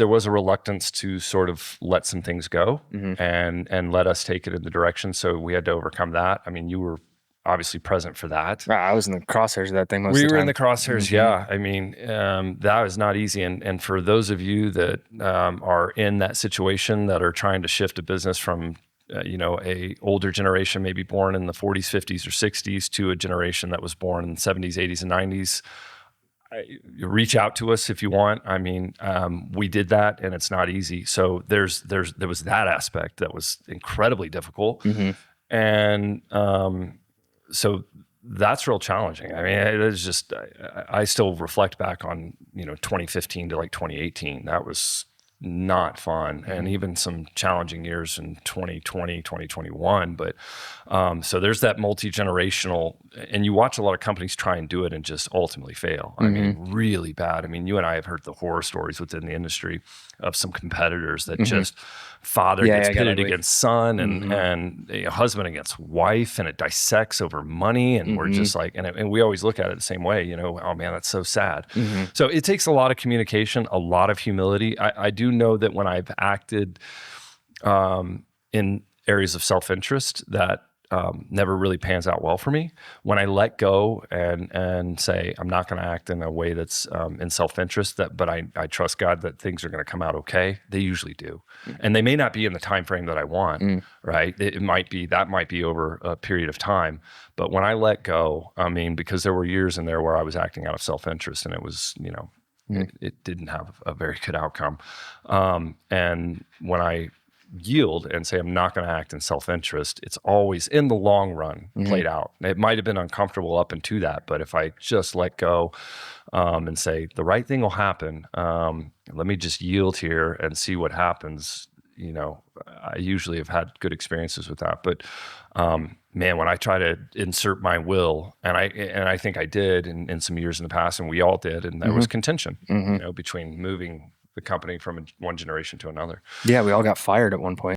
there was a reluctance to sort of let some things go and let us take it in the direction. So we had to overcome that. I mean, you were obviously present for that. I was in the crosshairs of that thing most of the time. We were in the crosshairs, yeah. I mean, that was not easy. And for those of you that are in that situation that are trying to shift a business from a older generation, maybe born in the 40s, 50s, or 60s, to a generation that was born in the 70s, 80s, and 90s, you reach out to us if you want. I mean, we did that, and it's not easy. So there was that aspect that was incredibly difficult, and so that's real challenging. I mean, it is just, I still reflect back on 2015 to like 2018. That was not fun, and even some challenging years in 2020, 2021. But so there's that multi-generational, and you watch a lot of companies try and do it and just ultimately fail. I mean, really bad. I mean, you and I have heard the horror stories within the industry of some competitors that just father gets pitted against son, and husband against wife, and it dissects over money, and we're just like, and we always look at it the same way, oh man, that's so sad. So it takes a lot of communication, a lot of humility. I do know that when I've acted in areas of self-interest, that never really pans out well for me. When I let go and say, I'm not going to act in a way that's in self-interest, but I trust God that things are going to come out okay, they usually do. And they may not be in the time frame that I want, right? That might be over a period of time. But when I let go, I mean, because there were years in there where I was acting out of self-interest, and it was, it didn't have a very good outcome. And when I yield and say, I'm not going to act in self-interest, it's always in the long run played out. It might have been uncomfortable up into that, but if I just let go and say, the right thing will happen, let me just yield here and see what happens, I usually have had good experiences with that. But man, when I try to insert my will, and I think I did in some years in the past, and we all did, and there was contention, between moving the company from one generation to another. Yeah, we all got fired at one point.